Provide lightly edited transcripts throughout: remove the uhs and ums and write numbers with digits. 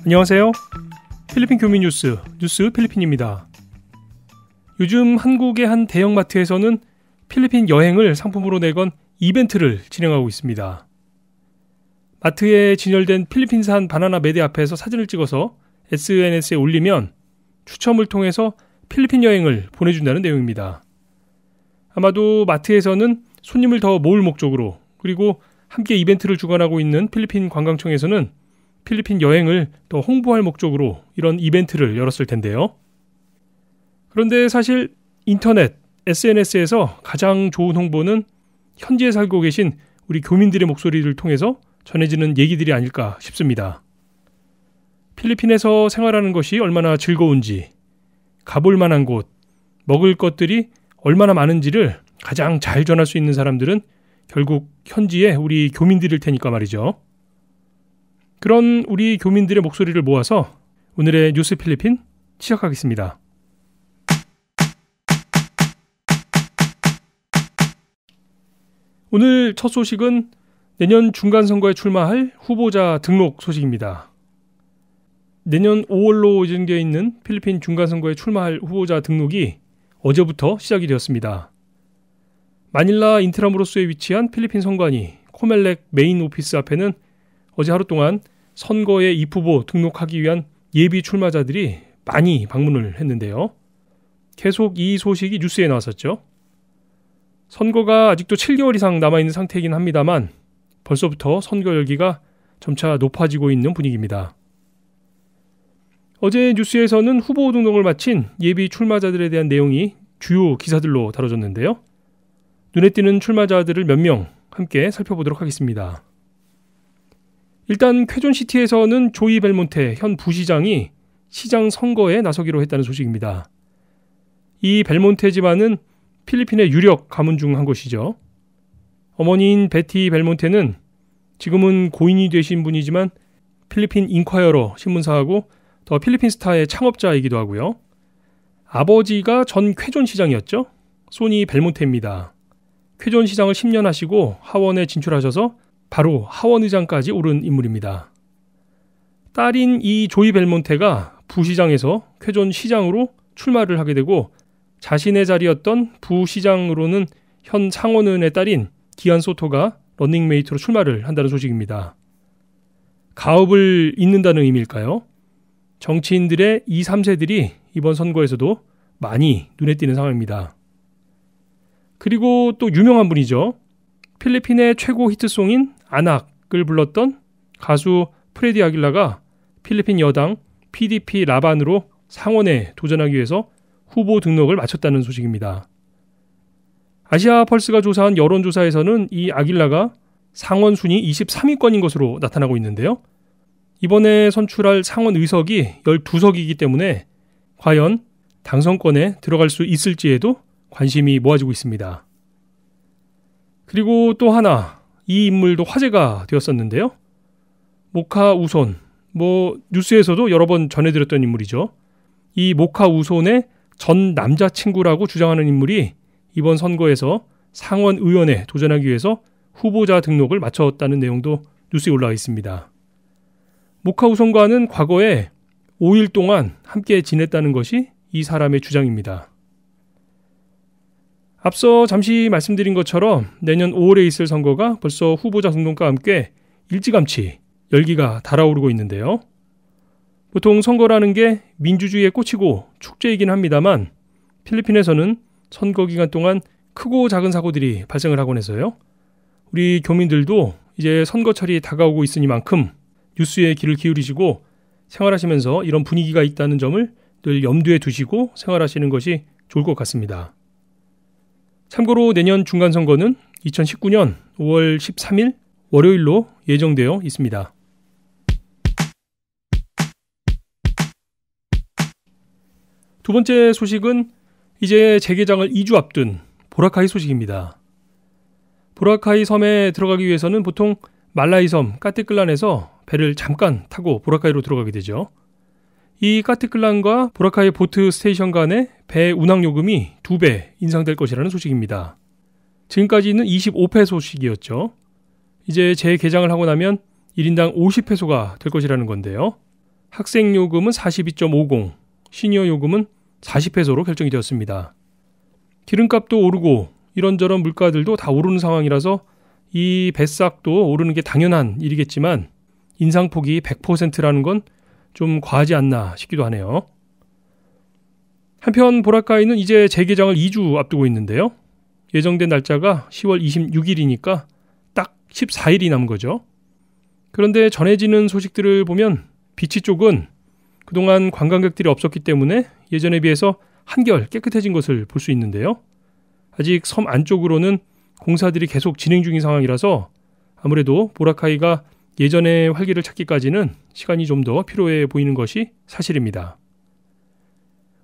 안녕하세요. 필리핀 교민 뉴스 필리핀입니다. 요즘 한국의 한 대형마트에서는 필리핀 여행을 상품으로 내건 이벤트를 진행하고 있습니다. 마트에 진열된 필리핀산 바나나 매대 앞에서 사진을 찍어서 SNS에 올리면 추첨을 통해서 필리핀 여행을 보내준다는 내용입니다. 아마도 마트에서는 손님을 더 모을 목적으로, 그리고 함께 이벤트를 주관하고 있는 필리핀 관광청에서는 필리핀 여행을 더 홍보할 목적으로 이런 이벤트를 열었을 텐데요. 그런데 사실 인터넷, SNS에서 가장 좋은 홍보는 현지에 살고 계신 우리 교민들의 목소리를 통해서 전해지는 얘기들이 아닐까 싶습니다. 필리핀에서 생활하는 것이 얼마나 즐거운지, 가볼 만한 곳, 먹을 것들이 얼마나 많은지를 가장 잘 전할 수 있는 사람들은 결국 현지의 우리 교민들일 테니까 말이죠. 그런 우리 교민들의 목소리를 모아서 오늘의 뉴스 필리핀 시작하겠습니다. 오늘 첫 소식은 내년 중간선거에 출마할 후보자 등록 소식입니다. 내년 5월로 예정되어 있는 필리핀 중간선거에 출마할 후보자 등록이 어제부터 시작이 되었습니다. 마닐라 인트라무로스에 위치한 필리핀 선관위 코멜렉 메인 오피스 앞에는 어제 하루 동안 선거에 입후보 등록하기 위한 예비 출마자들이 많이 방문을 했는데요. 계속 이 소식이 뉴스에 나왔었죠. 선거가 아직도 7개월 이상 남아있는 상태이긴 합니다만 벌써부터 선거 열기가 점차 높아지고 있는 분위기입니다. 어제 뉴스에서는 후보 등록을 마친 예비 출마자들에 대한 내용이 주요 기사들로 다뤄졌는데요. 눈에 띄는 출마자들을 몇 명 함께 살펴보도록 하겠습니다. 일단 쾌존시티에서는 조이 벨몬테 현 부시장이 시장 선거에 나서기로 했다는 소식입니다. 이 벨몬테 집안은 필리핀의 유력 가문 중 한 곳이죠. 어머니인 베티 벨몬테는 지금은 고인이 되신 분이지만 필리핀 인콰이어러 신문사하고 더 필리핀 스타의 창업자이기도 하고요. 아버지가 전 쾌존시장이었죠. 소니 벨몬테입니다. 쾌존시장을 10년 하시고 하원에 진출하셔서 바로 하원의장까지 오른 인물입니다. 딸인 이 조이 벨몬테가 부시장에서 쾌존 시장으로 출마를 하게 되고 자신의 자리였던 부시장으로는 현 상원의원의 딸인 기안 소토가 런닝메이트로 출마를 한다는 소식입니다. 가업을 잇는다는 의미일까요? 정치인들의 2, 3세들이 이번 선거에서도 많이 눈에 띄는 상황입니다. 그리고 또 유명한 분이죠. 필리핀의 최고 히트송인 아낙을 불렀던 가수 프레디 아길라가 필리핀 여당 PDP 라반으로 상원에 도전하기 위해서 후보 등록을 마쳤다는 소식입니다. 아시아 펄스가 조사한 여론조사에서는 이 아길라가 상원 순위 23위권인 것으로 나타나고 있는데요. 이번에 선출할 상원 의석이 12석이기 때문에 과연 당선권에 들어갈 수 있을지에도 관심이 모아지고 있습니다. 그리고 또 하나, 이 인물도 화제가 되었었는데요. 모카 우손, 뉴스에서도 여러 번 전해드렸던 인물이죠. 이 모카 우손의 전 남자친구라고 주장하는 인물이 이번 선거에서 상원 의원에 도전하기 위해서 후보자 등록을 마쳤다는 내용도 뉴스에 올라와 있습니다. 모카 우손과는 과거에 5일 동안 함께 지냈다는 것이 이 사람의 주장입니다. 앞서 잠시 말씀드린 것처럼 내년 5월에 있을 선거가 벌써 후보자 등록과 함께 일찌감치 열기가 달아오르고 있는데요. 보통 선거라는 게 민주주의의 꽃이고 축제이긴 합니다만 필리핀에서는 선거 기간 동안 크고 작은 사고들이 발생을 하곤 해서요. 우리 교민들도 이제 선거철이 다가오고 있으니만큼 뉴스에 귀를 기울이시고 생활하시면서 이런 분위기가 있다는 점을 늘 염두에 두시고 생활하시는 것이 좋을 것 같습니다. 참고로 내년 중간선거는 2019년 5월 13일 월요일로 예정되어 있습니다. 두 번째 소식은 이제 재개장을 2주 앞둔 보라카이 소식입니다. 보라카이 섬에 들어가기 위해서는 보통 말라이 섬 까띠클란에서 배를 잠깐 타고 보라카이로 들어가게 되죠. 이 까티클란과 보라카이 보트 스테이션 간의 배 운항 요금이 2배 인상될 것이라는 소식입니다. 지금까지는 25페소씩이었죠. 이제 재개장을 하고 나면 1인당 50페소가 될 것이라는 건데요. 학생 요금은 42.50, 시니어 요금은 40페소로 결정이 되었습니다. 기름값도 오르고 이런저런 물가들도 다 오르는 상황이라서 이 배싹도 오르는 게 당연한 일이겠지만 인상폭이 100%라는 건 좀 과하지 않나 싶기도 하네요. 한편 보라카이는 이제 재개장을 2주 앞두고 있는데요. 예정된 날짜가 10월 26일이니까 딱 14일이 남은 거죠. 그런데 전해지는 소식들을 보면 비치 쪽은 그동안 관광객들이 없었기 때문에 예전에 비해서 한결 깨끗해진 것을 볼 수 있는데요. 아직 섬 안쪽으로는 공사들이 계속 진행 중인 상황이라서 아무래도 보라카이가 예전의 활기를 찾기까지는 시간이 좀 더 필요해 보이는 것이 사실입니다.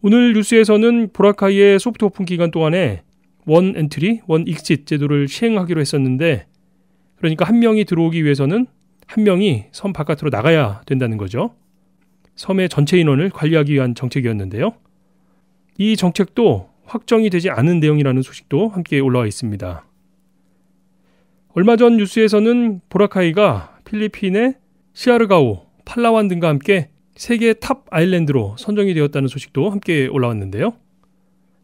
오늘 뉴스에서는 보라카이의 소프트 오픈 기간 동안에 원 엔트리, 원 익sit 제도를 시행하기로 했었는데 그러니까 한 명이 들어오기 위해서는 한 명이 섬 바깥으로 나가야 된다는 거죠. 섬의 전체 인원을 관리하기 위한 정책이었는데요. 이 정책도 확정이 되지 않은 내용이라는 소식도 함께 올라와 있습니다. 얼마 전 뉴스에서는 보라카이가 필리핀의 시아르가오, 팔라완 등과 함께 세계 탑 아일랜드로 선정이 되었다는 소식도 함께 올라왔는데요.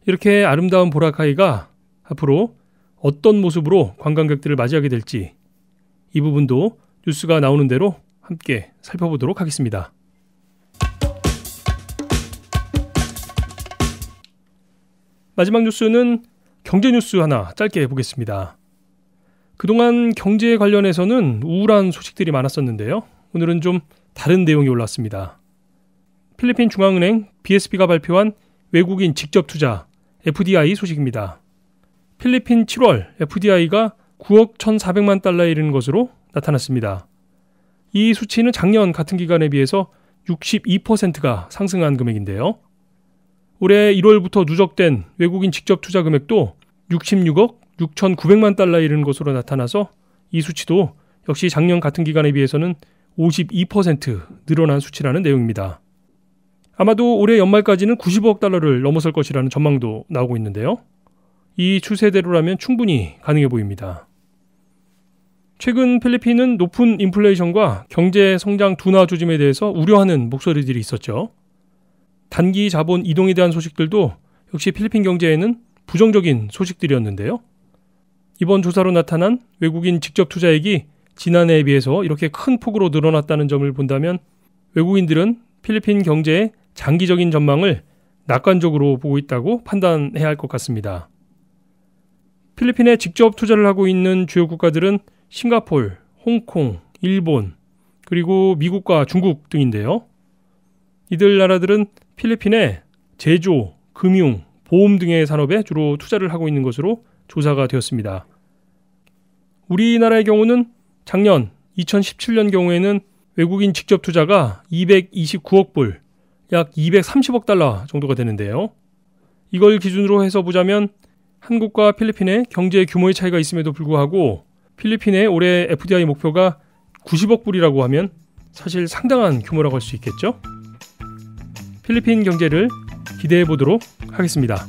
이렇게 아름다운 보라카이가 앞으로 어떤 모습으로 관광객들을 맞이하게 될지 이 부분도 뉴스가 나오는 대로 함께 살펴보도록 하겠습니다. 마지막 뉴스는 경제 뉴스 하나 짧게 보겠습니다. 그동안 경제에 관련해서는 우울한 소식들이 많았었는데요. 오늘은 좀 다른 내용이 올랐습니다. 필리핀 중앙은행 BSB가 발표한 외국인 직접 투자 FDI 소식입니다. 필리핀 7월 FDI가 9억 1,400만 달러에 이르는 것으로 나타났습니다. 이 수치는 작년 같은 기간에 비해서 62%가 상승한 금액인데요. 올해 1월부터 누적된 외국인 직접 투자 금액도 66억 6,900만 달러에 이르는 것으로 나타나서 이 수치도 역시 작년 같은 기간에 비해서는 52% 늘어난 수치라는 내용입니다. 아마도 올해 연말까지는 90억 달러를 넘어설 것이라는 전망도 나오고 있는데요. 이 추세대로라면 충분히 가능해 보입니다. 최근 필리핀은 높은 인플레이션과 경제 성장 둔화 조짐에 대해서 우려하는 목소리들이 있었죠. 단기 자본 이동에 대한 소식들도 역시 필리핀 경제에는 부정적인 소식들이었는데요. 이번 조사로 나타난 외국인 직접 투자액이 지난해에 비해서 이렇게 큰 폭으로 늘어났다는 점을 본다면 외국인들은 필리핀 경제의 장기적인 전망을 낙관적으로 보고 있다고 판단해야 할 것 같습니다. 필리핀에 직접 투자를 하고 있는 주요 국가들은 싱가폴, 홍콩, 일본, 그리고 미국과 중국 등인데요. 이들 나라들은 필리핀에 제조, 금융, 보험 등의 산업에 주로 투자를 하고 있는 것으로 조사가 되었습니다. 우리나라의 경우는 작년 2017년 경우에는 외국인 직접 투자가 229억 불, 약 230억 달러 정도가 되는데요. 이걸 기준으로 해서 보자면 한국과 필리핀의 경제 규모의 차이가 있음에도 불구하고 필리핀의 올해 FDI 목표가 90억 불이라고 하면 사실 상당한 규모라고 할 수 있겠죠. 필리핀 경제를 기대해 보도록 하겠습니다.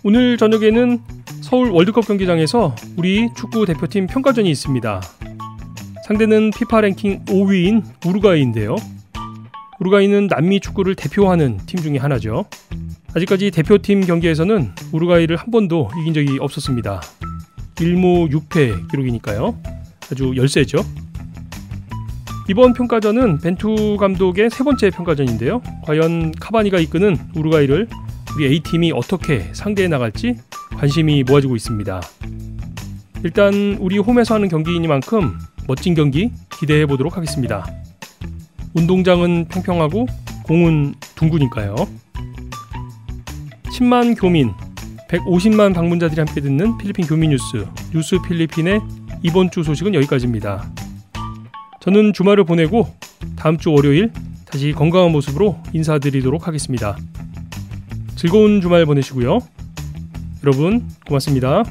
오늘 저녁에는 서울 월드컵 경기장에서 우리 축구 대표팀 평가전이 있습니다. 상대는 피파 랭킹 5위인 우루과이인데요. 우루과이는 남미 축구를 대표하는 팀 중에 하나죠. 아직까지 대표팀 경기에서는 우루과이를 한 번도 이긴 적이 없었습니다. 1무 6패 기록이니까요. 아주 열세죠. 이번 평가전은 벤투 감독의 세 번째 평가전인데요. 과연 카바니가 이끄는 우루과이를 우리 A팀이 어떻게 상대해 나갈지 관심이 모아지고 있습니다. 일단 우리 홈에서 하는 경기이니만큼 멋진 경기 기대해 보도록 하겠습니다. 운동장은 평평하고 공은 둥그니까요. 10만 교민, 150만 방문자들이 함께 듣는 필리핀 교민 뉴스 필리핀의 이번 주 소식은 여기까지입니다. 저는 주말을 보내고 다음 주 월요일 다시 건강한 모습으로 인사드리도록 하겠습니다. 즐거운 주말 보내시고요. 여러분 고맙습니다.